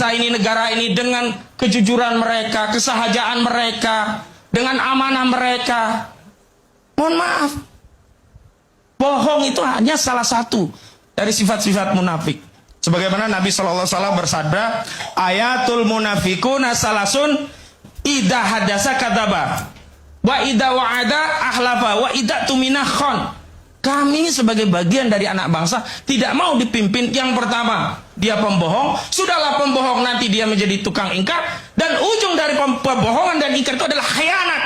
bangsa ini, negara ini dengan kejujuran mereka, kesahajaan mereka, dengan amanah mereka. Mohon maaf, bohong itu hanya salah satu dari sifat-sifat munafik. Sebagaimana Nabi SAW bersabda, ayatul munafikuna salasun, idza hadasa kadzaba, wa idza wa'ada ahlafa, wa idza tumina khon. Kami sebagai bagian dari anak bangsa tidak mau dipimpin. Yang pertama, dia pembohong. Sudahlah pembohong, nanti dia menjadi tukang ingkar. Dan ujung dari pembohongan dan ingkar itu adalah khianat.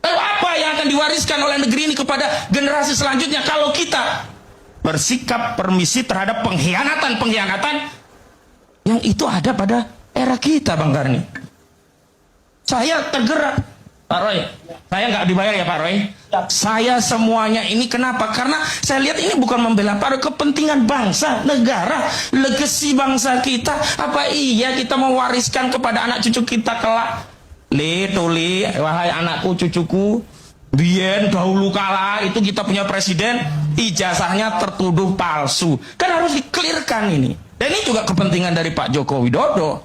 Lalu apa yang akan diwariskan oleh negeri ini kepada generasi selanjutnya kalau kita bersikap permisi terhadap pengkhianatan-pengkhianatan yang itu ada pada era kita, Bang Karni? Saya tergerak, Pak Roy. Saya nggak dibayar ya Pak Roy. Saya semuanya ini kenapa? Karena saya lihat ini bukan membela pada kepentingan bangsa, negara, legasi bangsa kita. Apa iya kita mewariskan kepada anak cucu kita kelak? Tuli, wahai anakku, cucuku, bien dahulu kala itu kita punya presiden, ijazahnya tertuduh palsu. Kan harus dikelirkan ini. Dan ini juga kepentingan dari Pak Joko Widodo.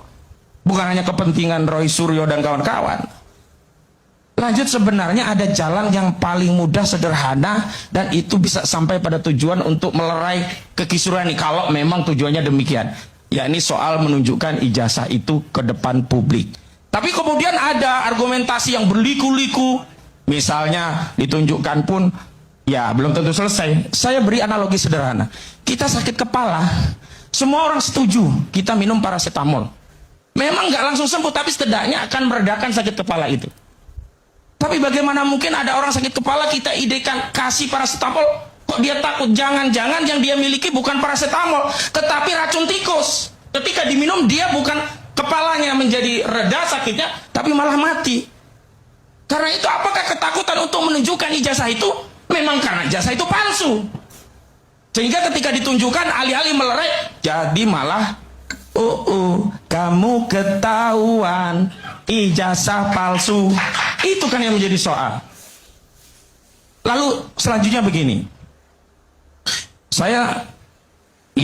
Bukan hanya kepentingan Roy Suryo dan kawan-kawan. Lanjut, sebenarnya ada jalan yang paling mudah, sederhana, dan itu bisa sampai pada tujuan untuk melerai kekisuruan ini kalau memang tujuannya demikian. Ya, ini soal menunjukkan ijazah itu ke depan publik. Tapi kemudian ada argumentasi yang berliku-liku. Misalnya ditunjukkan pun ya belum tentu selesai. Saya beri analogi sederhana. Kita sakit kepala, semua orang setuju kita minum paracetamol. Memang nggak langsung sembuh, tapi setidaknya akan meredakan sakit kepala itu. Tapi bagaimana mungkin ada orang sakit kepala kita idekan kasih paracetamol, kok dia takut? Jangan-jangan yang dia miliki bukan paracetamol, tetapi racun tikus. Ketika diminum dia bukan kepalanya menjadi reda sakitnya, tapi malah mati. Karena itu apakah ketakutan untuk menunjukkan ijazah itu? Memang karena ijazah itu palsu. Sehingga ketika ditunjukkan alih-alih melerai, jadi malah kamu ketahuan ijazah palsu. Itu kan yang menjadi soal. Lalu selanjutnya begini, saya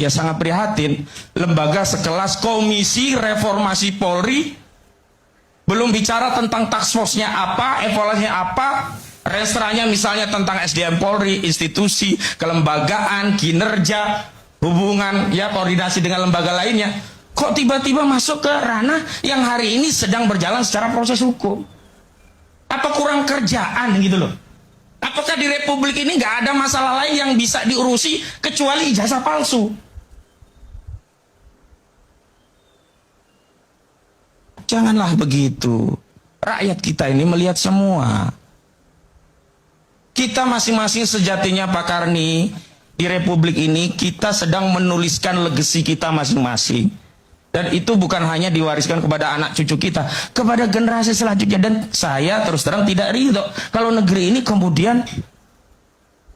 sangat prihatin lembaga sekelas Komisi Reformasi Polri belum bicara tentang task force-nya apa, evaluasinya apa, restranya misalnya tentang SDM Polri, institusi, kelembagaan, kinerja, hubungan, ya koordinasi dengan lembaga lainnya. Kok tiba-tiba masuk ke ranah yang hari ini sedang berjalan secara proses hukum? Apa kurang kerjaan gitu loh? Apakah di Republik ini nggak ada masalah lain yang bisa diurusi kecuali ijazah palsu? Janganlah begitu. Rakyat kita ini melihat semua. Kita masing-masing sejatinya Pak Karni, di Republik ini kita sedang menuliskan legasi kita masing-masing. Dan itu bukan hanya diwariskan kepada anak cucu kita, kepada generasi selanjutnya. Dan saya terus terang tidak ridho kalau negeri ini kemudian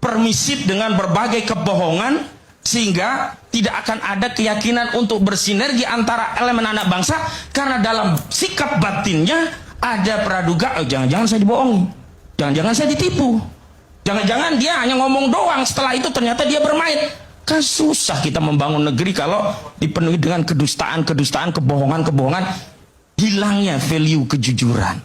permisif dengan berbagai kebohongan, sehingga tidak akan ada keyakinan untuk bersinergi antara elemen anak bangsa, karena dalam sikap batinnya ada praduga, jangan-jangan saya dibohongi, jangan-jangan saya ditipu, jangan-jangan dia hanya ngomong doang, setelah itu ternyata dia bermain. Kan susah kita membangun negeri kalau dipenuhi dengan kedustaan, kebohongan, hilangnya value kejujuran.